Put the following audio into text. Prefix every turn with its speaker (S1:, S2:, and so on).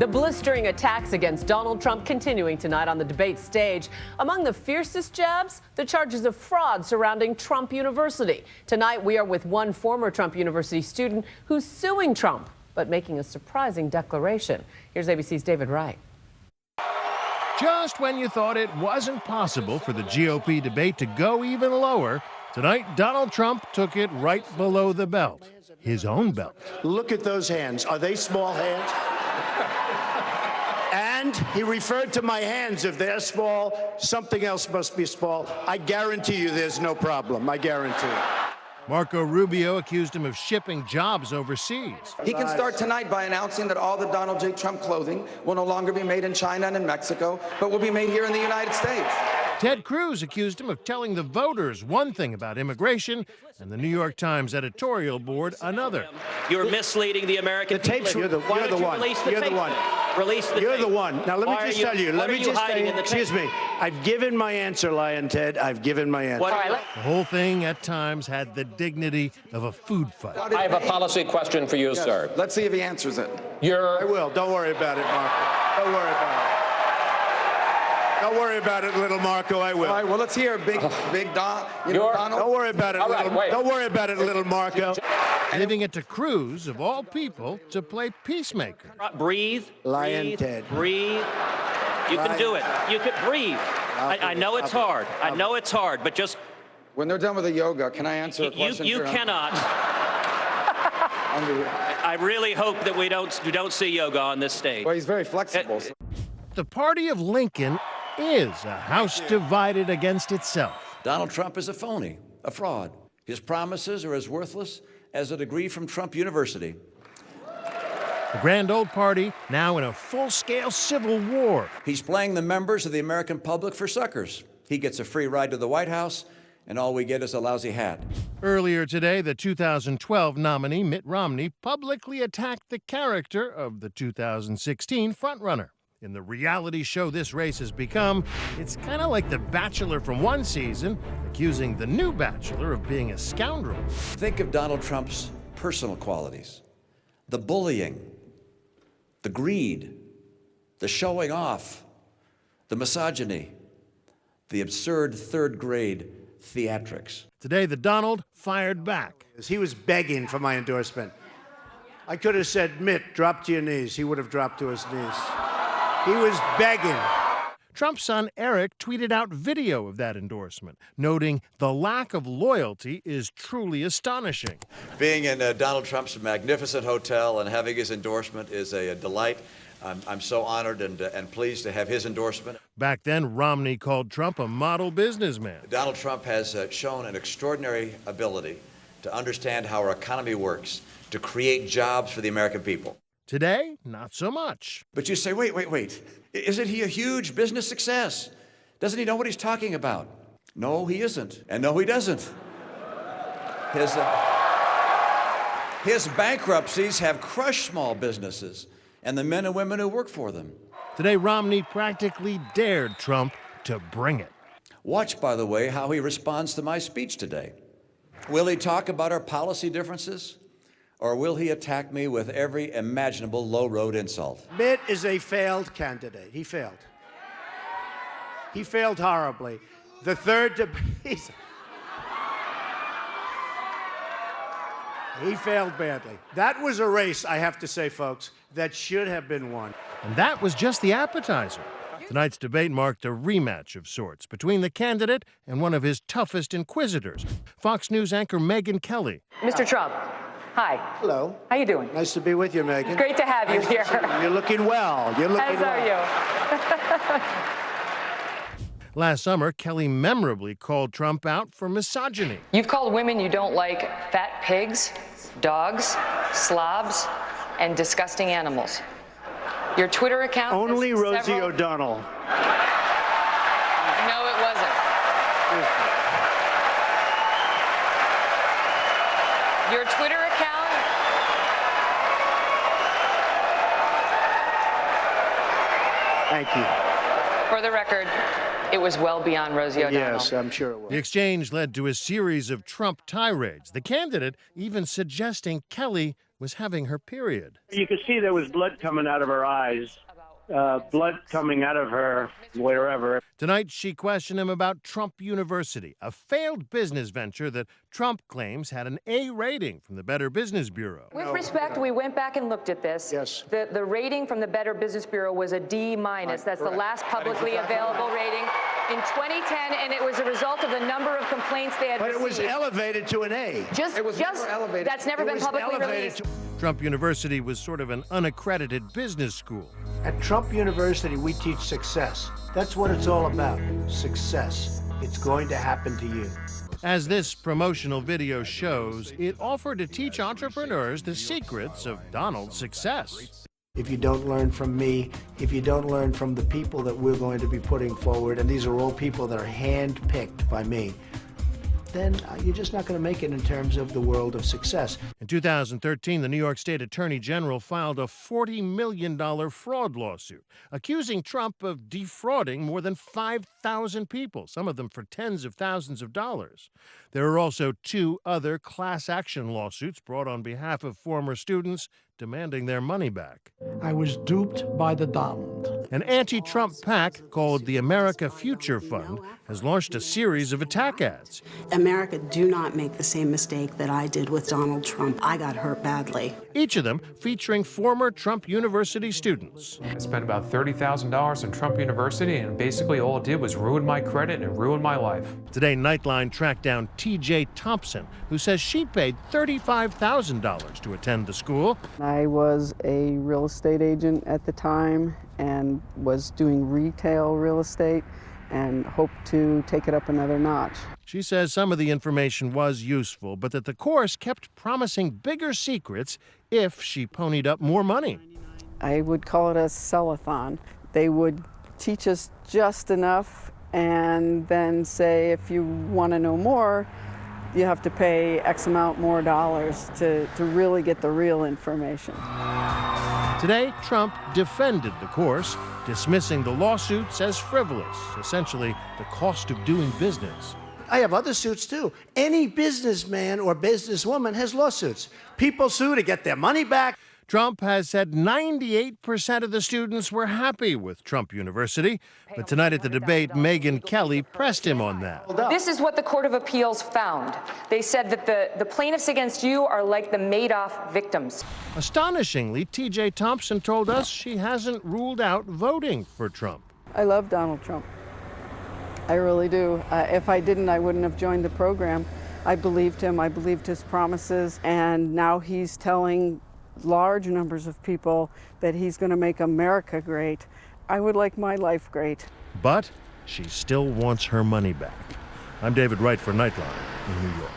S1: The blistering attacks against Donald Trump continuing tonight on the debate stage. Among the fiercest jabs, the charges of fraud surrounding Trump University. Tonight, we are with one former Trump University student who's suing Trump, but making a surprising declaration. Here's ABC's David Wright.
S2: Just when you thought it wasn't possible for the GOP debate to go even lower, tonight Donald Trump took it right below the belt, his own belt.
S3: Look at those hands. Are they small hands? And he referred to my hands. If they're small, something else must be small. I guarantee you there's no problem. I guarantee it.
S2: Marco Rubio accused him of shipping jobs overseas.
S4: He can start tonight by announcing that all the Donald J. Trump clothing will no longer be made in China and in Mexico, but will be made here in the United States.
S2: Ted Cruz accused him of telling the voters one thing about immigration and the New York Times editorial board another.
S5: You're misleading the American people.
S3: You're the one. You're the one.
S5: Release the
S3: You're
S5: tape.
S3: the one. Now let me just tell you. Let me just say. Excuse me. I've given my answer, Lion Ted. I've given my answer.
S2: The whole thing at times had the dignity of a food fight.
S6: I have a policy question for you, sir.
S4: Let's see if he answers it.
S3: I will. Don't worry about it, Marco. Don't worry about it. Don't worry about it, little Marco. I will.
S4: All right, well, let's hear Big Don. Donald.
S3: Don't worry about it, Don't worry about it, little Marco.
S2: Leaving it to Cruz, of all people, to play peacemaker.
S5: Breathe.
S3: Lion Ted.
S5: Breathe. You can do it. You can breathe. I know it's hard. I know it's hard, but just...
S4: When they're done with the yoga, can I answer a question?
S5: You cannot. I really hope that we don't see yoga on this stage.
S4: Well, he's very flexible.
S2: The party of Lincoln is a house divided against itself.
S7: Donald Trump is a phony, a fraud. His promises are as worthless as a degree from Trump University.
S2: The grand old party now in a full-scale civil war.
S7: He's playing the members of the American public for suckers. He gets a free ride to the White House, and all we get is a lousy hat.
S2: Earlier today, the 2012 nominee, Mitt Romney, publicly attacked the character of the 2016 frontrunner. In the reality show this race has become, it's kind of like The Bachelor from one season, accusing the new Bachelor of being a scoundrel.
S7: Think of Donald Trump's personal qualities: the bullying, the greed, the showing off, the misogyny, the absurd third-grade theatrics.
S2: Today, the Donald fired back.
S3: He was begging for my endorsement. I could have said, Mitt, drop to your knees. He would have dropped to his knees. He was begging.
S2: Trump's son Eric tweeted out video of that endorsement, noting the lack of loyalty is truly astonishing.
S7: Being in Donald Trump's magnificent hotel and having his endorsement is a delight. I'm so honored and pleased to have his endorsement.
S2: Back then, Romney called Trump a model businessman.
S7: Donald Trump has shown an extraordinary ability to understand how our economy works, to create jobs for the American people.
S2: Today, not so much.
S7: But you say, wait. Isn't he a huge business success? Doesn't he know what he's talking about? No, he isn't. And no, he doesn't. His bankruptcies have crushed small businesses and the men and women who work for them.
S2: Today, Romney practically dared Trump to bring it.
S7: Watch, by the way, how he responds to my speech today. Will he talk about our policy differences? Or will he attack me with every imaginable low-road insult?
S3: Mitt is a failed candidate. He failed. He failed horribly. The third debate. He failed badly. That was a race, I have to say, folks, that should have been won.
S2: And that was just the appetizer. Tonight's debate marked a rematch of sorts between the candidate and one of his toughest inquisitors, Fox News anchor Megyn Kelly.
S8: Mr. Trump. Hi.
S3: Hello.
S8: How you doing?
S3: Nice to be with you, Megyn.
S8: Great to have you here.
S3: You're looking well. You're looking well.
S8: As are you.
S2: Last summer, Kelly memorably called Trump out for misogyny.
S8: You've called women you don't like fat pigs, dogs, slobs, and disgusting animals. Your Twitter account...
S3: Only Rosie O'Donnell.
S8: No, it wasn't. Your Twitter account...
S3: Thank you.
S8: For the record, it was well beyond Rosie O'Donnell.
S3: Yes, I'm sure it was.
S2: The exchange led to a series of Trump tirades, the candidate even suggesting Kelly was having her period.
S9: You could see there was blood coming out of her eyes, blood coming out of her wherever.
S2: Tonight, she questioned him about Trump University, a failed business venture that Trump claims had an A rating from the Better Business Bureau.
S8: With respect, we went back and looked at this.
S3: Yes.
S8: The rating from the Better Business Bureau was a D-. That's the last publicly available rating in 2010, and it was a result of the number of complaints they had received.
S3: But it was elevated to an A.
S4: It was never elevated.
S8: That's never been publicly released.
S2: Trump University was sort of an unaccredited business school.
S3: At Trump University, we teach success. That's what it's all about, success. It's going to happen to you.
S2: As this promotional video shows, it offered to teach entrepreneurs the secrets of Donald's success.
S3: If you don't learn from me, if you don't learn from the people that we're going to be putting forward, and these are all people that are handpicked by me, then you're just not going to make it in terms of the world of success.
S2: In 2013, the New York State Attorney General filed a $40 million fraud lawsuit, accusing Trump of defrauding more than 5,000 people, some of them for tens of thousands of dollars. There are also 2 other class action lawsuits brought on behalf of former students demanding their money back.
S10: I was duped by the Donald.
S2: An anti-Trump PAC called the America Future Fund has launched a series of attack ads.
S11: America, do not make the same mistake that I did with Donald Trump. I got hurt badly.
S2: Each of them featuring former Trump University students.
S12: I spent about $30,000 in Trump University, and basically all it did was ruin my credit and ruin my life.
S2: Today, Nightline tracked down T.J. Thompson, who says she paid $35,000 to attend the school.
S13: I was a real estate agent at the time and was doing retail real estate and hoped to take it up another notch.
S2: She says some of the information was useful, but that the course kept promising bigger secrets if she ponied up more money.
S13: I would call it a sell-a-thon. They would teach us just enough and then say, if you want to know more, you have to pay X amount more dollars to really get the real information.
S2: Today, Trump defended the course, dismissing the lawsuits as frivolous, essentially the cost of doing business.
S3: I have other suits, too. Any businessman or businesswoman has lawsuits. People sue to get their money back.
S2: Trump has said 98% of the students were happy with Trump University. But tonight at the debate, Megyn Kelly pressed him on that.
S8: This is what the Court of Appeals found. They said that the plaintiffs against you are like the Madoff victims.
S2: Astonishingly, T.J. Thompson told us she hasn't ruled out voting for Trump.
S13: I love Donald Trump. I really do. If I didn't, I wouldn't have joined the program. I believed him. I believed his promises. And now he's telling large numbers of people that he's going to make America great. I would like my life great.
S2: But she still wants her money back. I'm David Wright for Nightline in New York.